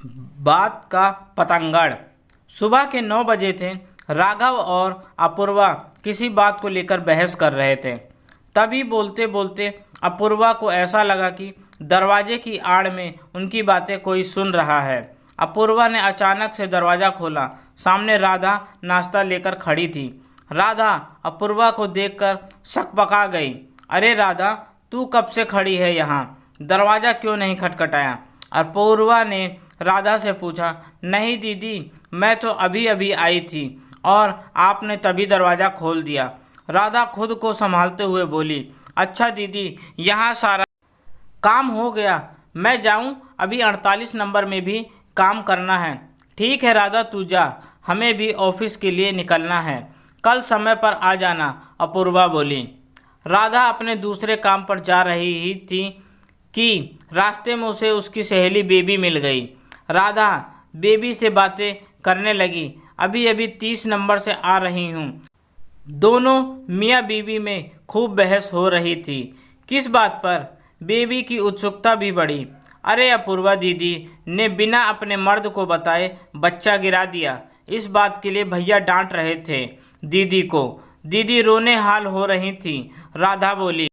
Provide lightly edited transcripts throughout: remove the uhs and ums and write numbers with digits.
बात का पतंगड़। सुबह के 9 बजे थे। राघव और अपूर्वा किसी बात को लेकर बहस कर रहे थे। तभी बोलते बोलते अपूर्वा को ऐसा लगा कि दरवाजे की आड़ में उनकी बातें कोई सुन रहा है। अपूर्वा ने अचानक से दरवाज़ा खोला। सामने राधा नाश्ता लेकर खड़ी थी। राधा अपूर्वा को देखकर सकपका गई। अरे राधा, तू कब से खड़ी है यहाँ? दरवाज़ा क्यों नहीं खटखटाया? अपूर्वा ने राधा से पूछा। नहीं दीदी, मैं तो अभी अभी आई थी और आपने तभी दरवाज़ा खोल दिया। राधा खुद को संभालते हुए बोली। अच्छा दीदी, यहाँ सारा काम हो गया, मैं जाऊँ? अभी 48 नंबर में भी काम करना है। ठीक है राधा, तू जा, हमें भी ऑफिस के लिए निकलना है। कल समय पर आ जाना, अपूर्वा बोली। राधा अपने दूसरे काम पर जा रही ही थी कि रास्ते में उसे उसकी सहेली बेबी मिल गई। राधा बेबी से बातें करने लगी। अभी अभी 30 नंबर से आ रही हूँ। दोनों मियाँ बीवी में खूब बहस हो रही थी। किस बात पर? बेबी की उत्सुकता भी बढ़ी। अरे अपूर्वा दीदी ने बिना अपने मर्द को बताए बच्चा गिरा दिया। इस बात के लिए भैया डांट रहे थे दीदी को। दीदी रोने हाल हो रही थी। राधा बोली।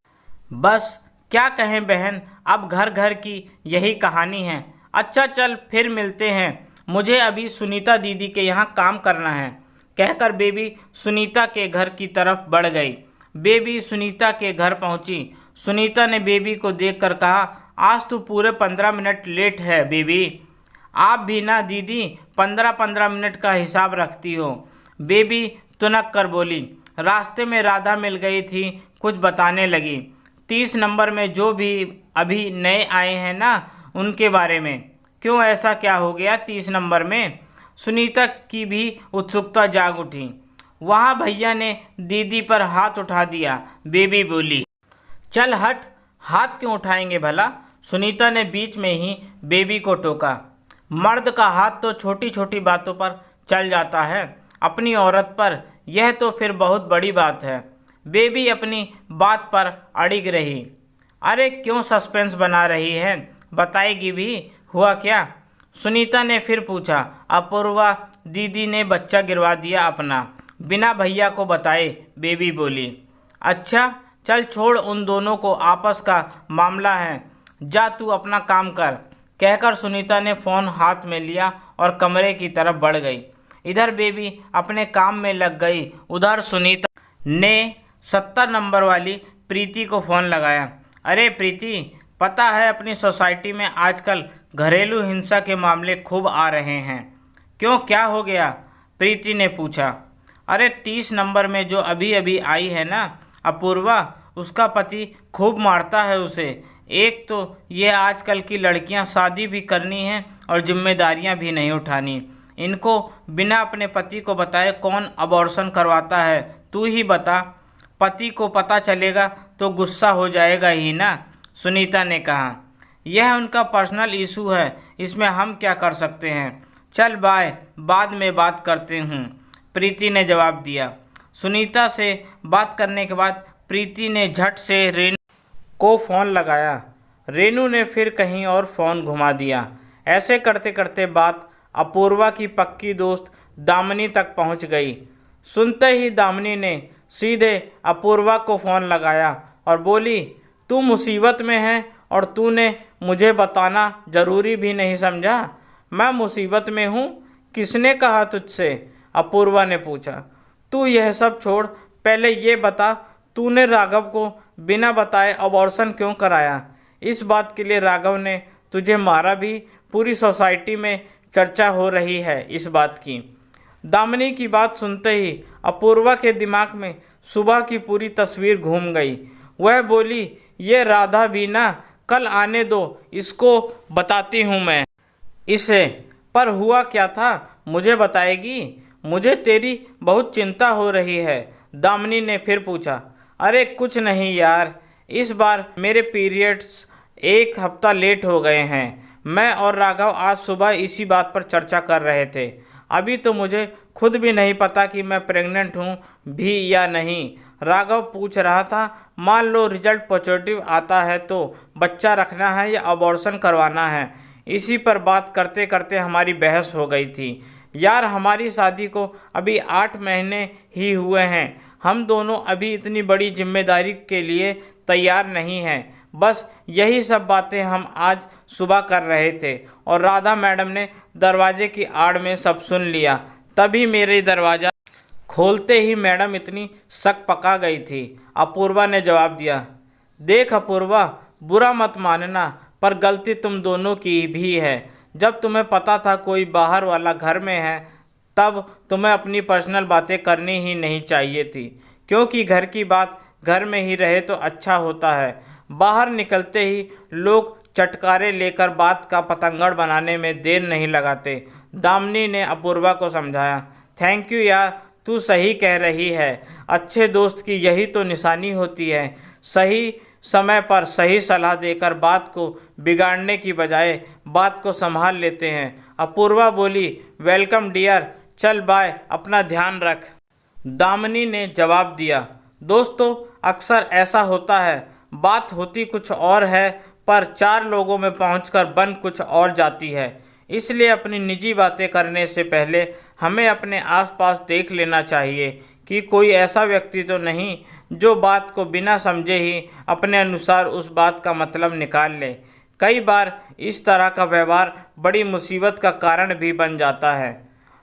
बस क्या कहें बहन, अब घर घर की यही कहानी है। अच्छा चल फिर मिलते हैं, मुझे अभी सुनीता दीदी के यहाँ काम करना है। कहकर बेबी सुनीता के घर की तरफ बढ़ गई। बेबी सुनीता के घर पहुंची। सुनीता ने बेबी को देखकर कहा, आज तो पूरे 15 मिनट लेट है बेबी। आप भी ना दीदी 15-15 मिनट का हिसाब रखती हो, बेबी तुनक कर बोली। रास्ते में राधा मिल गई थी, कुछ बताने लगी। 30 नंबर में जो भी अभी नए आए हैं ना, उनके बारे में। क्यों, ऐसा क्या हो गया 30 नंबर में? सुनीता की भी उत्सुकता जाग उठी। वहाँ भैया ने दीदी पर हाथ उठा दिया। बेबी बोली। चल हट, हाथ क्यों उठाएंगे भला? सुनीता ने बीच में ही बेबी को टोका। मर्द का हाथ तो छोटी छोटी बातों पर चल जाता है, अपनी औरत पर यह तो फिर बहुत बड़ी बात है। बेबी अपनी बात पर अड़िग रही। अरे क्यों सस्पेंस बना रही है, बताएगी भी, हुआ क्या? सुनीता ने फिर पूछा। अपूर्वा दीदी ने बच्चा गिरवा दिया अपना, बिना भैया को बताए, बेबी बोली। अच्छा चल छोड़ उन दोनों को, आपस का मामला है, जा तू अपना काम कर। कहकर सुनीता ने फ़ोन हाथ में लिया और कमरे की तरफ बढ़ गई। इधर बेबी अपने काम में लग गई, उधर सुनीता ने 70 नंबर वाली प्रीति को फ़ोन लगाया। अरे प्रीति, पता है अपनी सोसाइटी में आजकल घरेलू हिंसा के मामले खूब आ रहे हैं। क्यों, क्या हो गया? प्रीति ने पूछा। अरे 30 नंबर में जो अभी अभी आई है ना अपूर्वा, उसका पति खूब मारता है उसे। एक तो ये आजकल की लड़कियां शादी भी करनी हैं और जिम्मेदारियां भी नहीं उठानी। इनको बिना अपने पति को बताए कौन अबॉर्शन करवाता है, तू ही बता। पति को पता चलेगा तो गुस्सा हो जाएगा ही ना, सुनीता ने कहा। यह उनका पर्सनल इशू है, इसमें हम क्या कर सकते हैं। चल बाय, बाद में बात करते हूँ, प्रीति ने जवाब दिया। सुनीता से बात करने के बाद प्रीति ने झट से रेनू को फ़ोन लगाया। रेनू ने फिर कहीं और फ़ोन घुमा दिया। ऐसे करते करते बात अपूर्वा की पक्की दोस्त दामिनी तक पहुंच गई। सुनते ही दामिनी ने सीधे अपूर्वा को फ़ोन लगाया और बोली, तू मुसीबत में है और तूने मुझे बताना ज़रूरी भी नहीं समझा? मैं मुसीबत में हूँ? किसने कहा तुझसे? अपूर्वा ने पूछा। तू यह सब छोड़, पहले ये बता, तूने राघव को बिना बताए अबॉर्शन क्यों कराया? इस बात के लिए राघव ने तुझे मारा भी? पूरी सोसाइटी में चर्चा हो रही है इस बात की। दामिनी की बात सुनते ही अपूर्वा के दिमाग में सुबह की पूरी तस्वीर घूम गई। वह बोली, ये राधा भी ना, कल आने दो, इसको बताती हूँ मैं इसे। पर हुआ क्या था, मुझे बताएगी? मुझे तेरी बहुत चिंता हो रही है, दामिनी ने फिर पूछा। अरे कुछ नहीं यार, इस बार मेरे पीरियड्स 1 हफ्ता लेट हो गए हैं। मैं और राघव आज सुबह इसी बात पर चर्चा कर रहे थे। अभी तो मुझे खुद भी नहीं पता कि मैं प्रेग्नेंट हूँ भी या नहीं। राघव पूछ रहा था, मान लो रिजल्ट पॉजिटिव आता है तो बच्चा रखना है या अबॉर्शन करवाना है। इसी पर बात करते करते हमारी बहस हो गई थी। यार हमारी शादी को अभी 8 महीने ही हुए हैं, हम दोनों अभी इतनी बड़ी जिम्मेदारी के लिए तैयार नहीं हैं। बस यही सब बातें हम आज सुबह कर रहे थे और राधा मैडम ने दरवाजे की आड़ में सब सुन लिया। तभी मेरे दरवाज़ा खोलते ही मैडम इतनी शक पका गई थी। अपूर्वा ने जवाब दिया, देख अपूर्वा, बुरा मत मानना पर गलती तुम दोनों की भी है। जब तुम्हें पता था कोई बाहर वाला घर में है तब तुम्हें अपनी पर्सनल बातें करनी ही नहीं चाहिए थी, क्योंकि घर की बात घर में ही रहे तो अच्छा होता है। बाहर निकलते ही लोग चटकारे लेकर बात का पतंगड़ बनाने में देर नहीं लगाते। दामिनी ने अपूर्वा को समझाया। थैंक यू यार, तू सही कह रही है। अच्छे दोस्त की यही तो निशानी होती है, सही समय पर सही सलाह देकर बात को बिगाड़ने की बजाय बात को संभाल लेते हैं। अपूर्वा बोली, वेलकम डियर, चल बाय, अपना ध्यान रख। दामिनी ने जवाब दिया, दोस्तों अक्सर ऐसा होता है, बात होती कुछ और है पर 4 लोगों में पहुंचकर बन कुछ और जाती है। इसलिए अपनी निजी बातें करने से पहले हमें अपने आसपास देख लेना चाहिए कि कोई ऐसा व्यक्ति तो नहीं जो बात को बिना समझे ही अपने अनुसार उस बात का मतलब निकाल ले। कई बार इस तरह का व्यवहार बड़ी मुसीबत का कारण भी बन जाता है।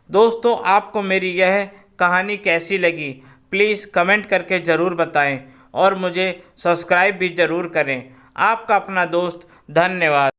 दोस्तों आपको मेरी यह कहानी कैसी लगी प्लीज़ कमेंट करके ज़रूर बताएं और मुझे सब्सक्राइब भी ज़रूर करें। आपका अपना दोस्त, धन्यवाद।